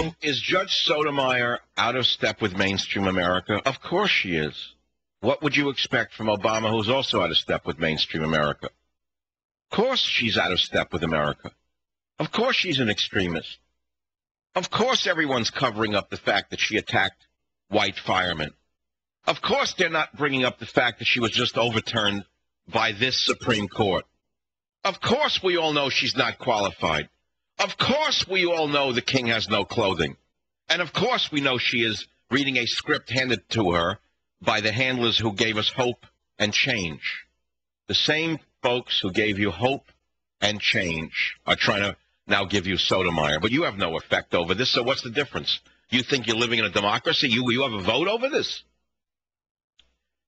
So is Judge Sotomayor out of step with mainstream America? Of course she is. What would you expect from Obama, who's also out of step with mainstream America? Of course she's out of step with America. Of course she's an extremist. Of course everyone's covering up the fact that she attacked white firemen. Of course they're not bringing up the fact that she was just overturned by this Supreme Court. Of course we all know she's not qualified. Of course we all know the king has no clothing. And of course we know she is reading a script handed to her by the handlers who gave us hope and change. The same folks who gave you hope and change are trying to now give you Sotomayor. But you have no effect over this, so what's the difference? You think you're living in a democracy? You have a vote over this?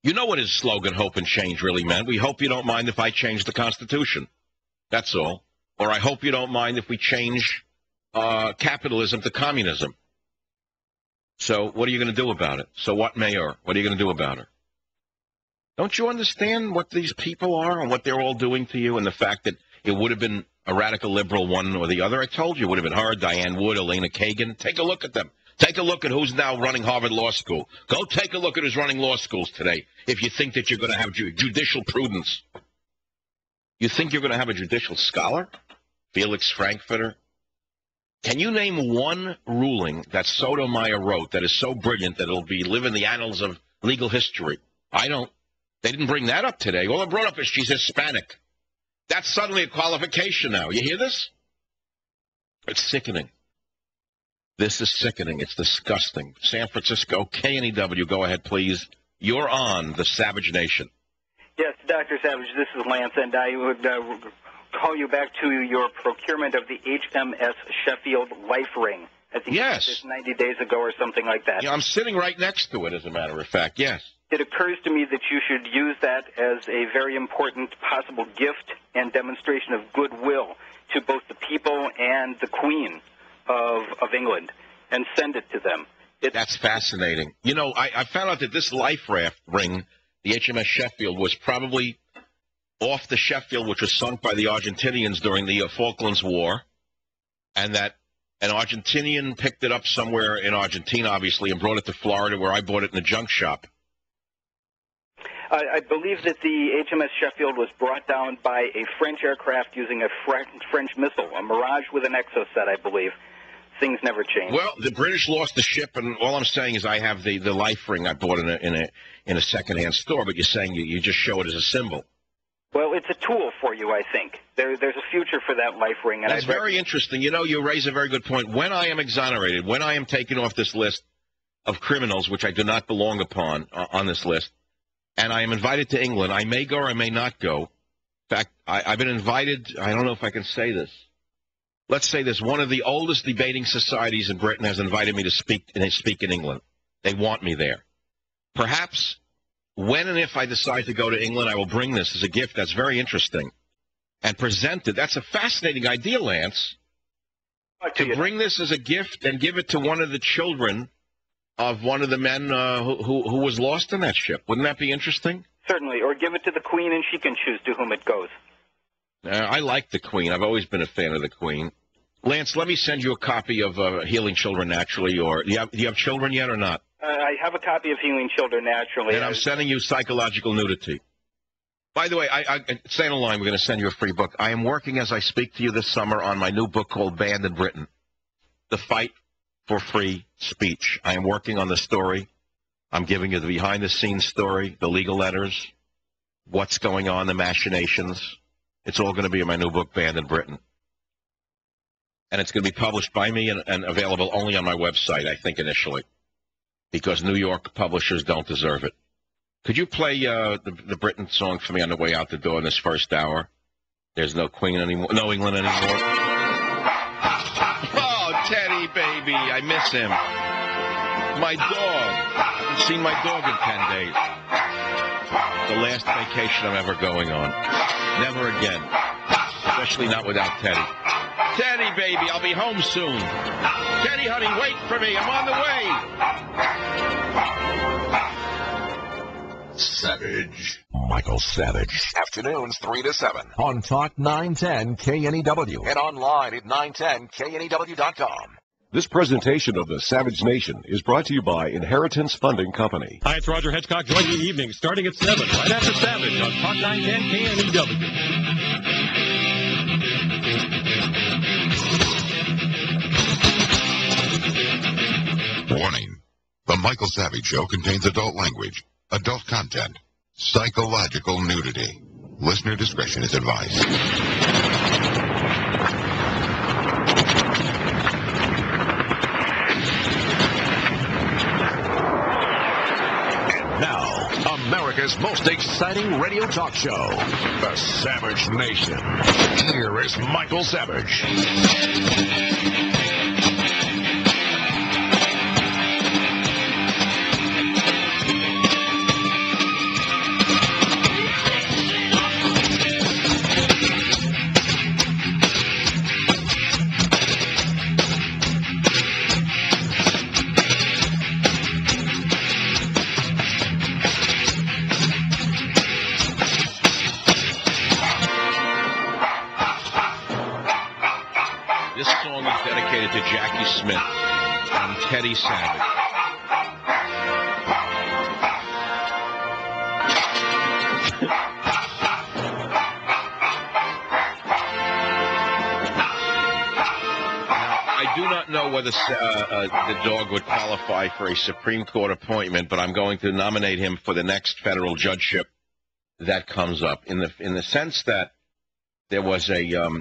You know what his slogan, hope and change, really meant. We hope you don't mind if I change the Constitution. That's all. Or I hope you don't mind if we change capitalism to communism. So what are you going to do about it? So what, Mayor? What are you going to do about her? Don't you understand what these people are and what they're all doing to you, and the fact that it would have been a radical liberal one or the other? I told you it would have been her, Diane Wood, Elena Kagan. Take a look at them. Take a look at who's now running Harvard Law School. Go take a look at who's running law schools today if you think that you're going to have judicial prudence. You think you're going to have a judicial scholar? Felix Frankfurter? Can you name one ruling that Sotomayor wrote that is so brilliant that it'll live in the annals of legal history? I don't. They didn't bring that up today. All they brought up is she's Hispanic. That's suddenly a qualification now. You hear this? It's sickening. This is sickening. It's disgusting. San Francisco, KNEW, go ahead, please. You're on the Savage Nation. Yes, Dr. Savage, this is Lance, and I would call you back to your procurement of the HMS Sheffield life ring. I think yes. You did this 90 days ago or something like that. Yeah, I'm sitting right next to it, as a matter of fact, yes. It occurs to me that you should use that as a very important possible gift and demonstration of goodwill to both the people and the Queen of England, and send it to them. That's fascinating. You know, I found out that this life raft ring, the HMS Sheffield, was probably off the Sheffield, which was sunk by the Argentinians during the Falklands War, and that an Argentinian picked it up somewhere in Argentina, obviously, and brought it to Florida, where I bought it in a junk shop. I believe that the HMS Sheffield was brought down by a French aircraft using a French missile, a Mirage with an exoset, I believe. Things never change. Well, the British lost the ship, and all I'm saying is I have the life ring I bought in a secondhand store, but you're saying you just show it as a symbol. Well, it's a tool for you, I think. There's a future for that life ring. And that's very interesting. You know, you raise a very good point. When I am exonerated, when I am taken off this list of criminals, which I do not belong upon on this list, and I am invited to England, I may go or I may not go. In fact, I've been invited, I don't know if I can say this. Let's say this, one of the oldest debating societies in Britain has invited me to speak in England. They want me there. Perhaps when and if I decide to go to England, I will bring this as a gift. That's very interesting. And present it. That's a fascinating idea, Lance. To bring this as a gift and give it to one of the children of one of the men who was lost in that ship. Wouldn't that be interesting? Certainly. Or give it to the Queen and she can choose to whom it goes. I like the Queen. I've always been a fan of the Queen. Lance, let me send you a copy of Healing Children Naturally. Or do you have children yet or not? I have a copy of Healing Children Naturally. And I'm sending you Psychological Nudity. By the way, stay on the line. We're going to send you a free book. I am working as I speak to you this summer on my new book called Banned in Britain, The Fight for Free Speech. I am working on the story. I'm giving you the behind-the-scenes story, the legal letters, what's going on, the machinations. It's all going to be in my new book, Banned in Britain. And it's going to be published by me and available only on my website, I think, initially, because New York publishers don't deserve it. Could you play the Britain song for me on the way out the door in this first hour? There's no Queen anymore, no England anymore. Oh, Teddy, baby, I miss him. My dog. I haven't seen my dog in 10 days. The last vacation I'm ever going on. Never again. Especially not without Teddy. Teddy, baby, I'll be home soon. Teddy, honey, wait for me. I'm on the way. Savage. Michael Savage. Afternoons 3 to 7 on Talk 910 KNEW and online at 910KNEW.com. This presentation of the Savage Nation is brought to you by Inheritance Funding Company. Hi, it's Roger Hedgecock. Join the evening starting at 7, right after Savage on Talk 910 KNEW. Warning. The Michael Savage Show contains adult language, adult content, psychological nudity. Listener discretion is advised. America's most exciting radio talk show, The Savage Nation. Here is Michael Savage. To Jackie Smith and Teddy Savage. I do not know whether the dog would qualify for a Supreme Court appointment, but I'm going to nominate him for the next federal judgeship that comes up. In the sense that there was a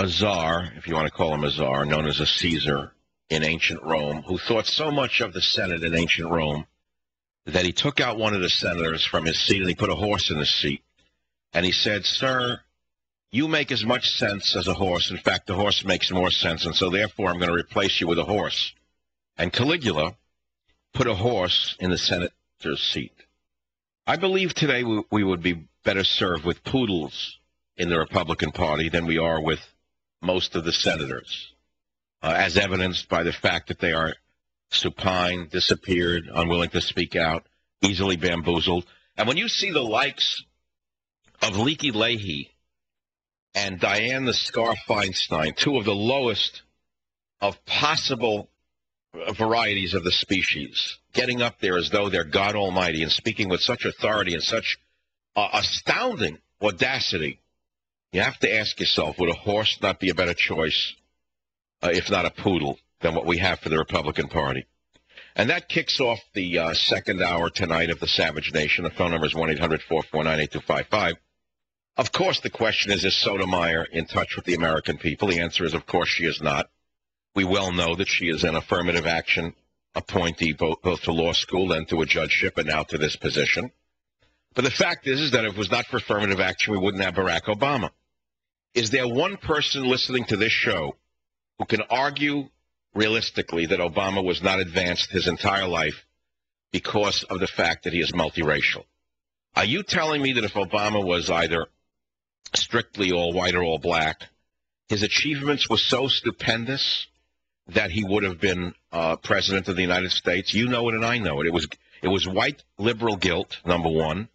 czar, if you want to call him a czar, known as a Caesar in ancient Rome, who thought so much of the Senate in ancient Rome that he took out one of the senators from his seat and he put a horse in his seat. And he said, "Sir, you make as much sense as a horse. In fact, the horse makes more sense, and so therefore I'm going to replace you with a horse." And Caligula put a horse in the senator's seat. I believe today we would be better served with poodles in the Republican Party than we are with most of the senators, as evidenced by the fact that they are supine, disappeared, unwilling to speak out, easily bamboozled. And when you see the likes of Leaky Leahy and Dianne the Scar Feinstein, two of the lowest of possible varieties of the species, getting up there as though they're God Almighty and speaking with such authority and such astounding audacity, you have to ask yourself, would a horse not be a better choice, if not a poodle, than what we have for the Republican Party? And that kicks off the second hour tonight of the Savage Nation. The phone number is 1-800-449-8255. Of course, the question is Sotomayor in touch with the American people? The answer is, of course, she is not. We well know that she is an affirmative action appointee both to law school and to a judgeship and now to this position. But the fact is that if it was not for affirmative action, we wouldn't have Barack Obama. Is there one person listening to this show who can argue realistically that Obama was not advanced his entire life because of the fact that he is multiracial? Are you telling me that if Obama was either strictly all white or all black, his achievements were so stupendous that he would have been president of the United States? You know it and I know it. It was white liberal guilt, number one,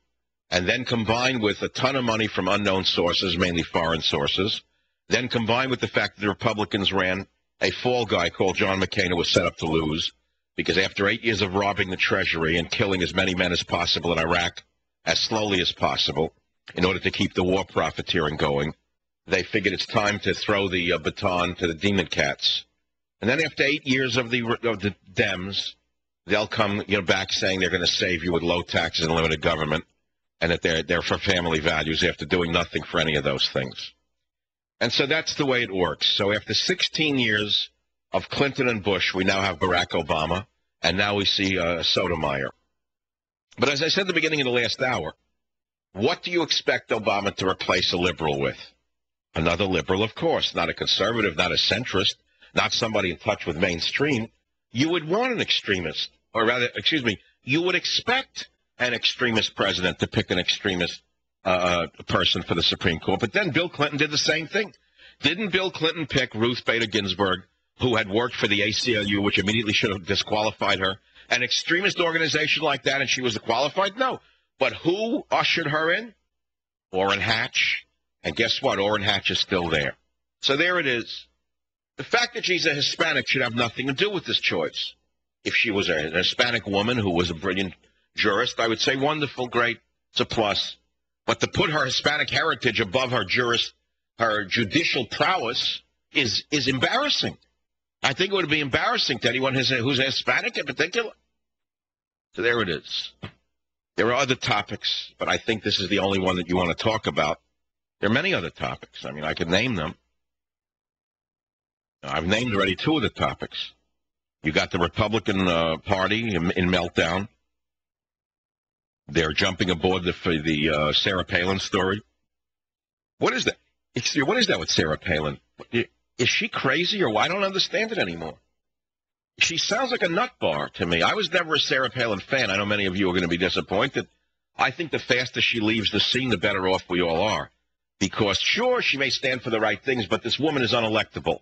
and then combined with a ton of money from unknown sources, mainly foreign sources, then combined with the fact that the Republicans ran a fall guy called John McCain who was set up to lose, because after 8 years of robbing the Treasury and killing as many men as possible in Iraq as slowly as possible in order to keep the war profiteering going, they figured it's time to throw the baton to the demon cats. And then after 8 years of the Dems, they'll come back saying they're going to save you with low taxes and limited government, and that they're for family values after doing nothing for any of those things. And so that's the way it works. So after 16 years of Clinton and Bush, we now have Barack Obama, and now we see Sotomayor. But as I said at the beginning of the last hour, what do you expect Obama to replace a liberal with? Another liberal, of course, not a conservative, not a centrist, not somebody in touch with mainstream. You would want an extremist, or rather, you would expect an extremist president to pick an extremist person for the Supreme Court. But then Bill Clinton did the same thing. Didn't Bill Clinton pick Ruth Bader Ginsburg, who had worked for the ACLU, which immediately should have disqualified her? An extremist organization like that, and she was qualified? No. But who ushered her in? Orrin Hatch. And guess what? Orrin Hatch is still there. So there it is. The fact that she's a Hispanic should have nothing to do with this choice. If she was a Hispanic woman who was a brilliant jurist, I would say wonderful, great, it's a plus. But to put her Hispanic heritage above her judicial prowess is embarrassing. I think it would be embarrassing to anyone who's Hispanic in particular. So there it is. There are other topics, but I think this is the only one that you want to talk about. There are many other topics. I mean, I could name them. I've named already 2 of the topics. You got the Republican Party in meltdown. They're jumping aboard the Sarah Palin story. What is that? What is that with Sarah Palin? Is she crazy or what? I don't understand it anymore. She sounds like a nut bar to me. I was never a Sarah Palin fan. I know many of you are going to be disappointed. I think the faster she leaves the scene, the better off we all are. Because, sure, she may stand for the right things, but this woman is unelectable.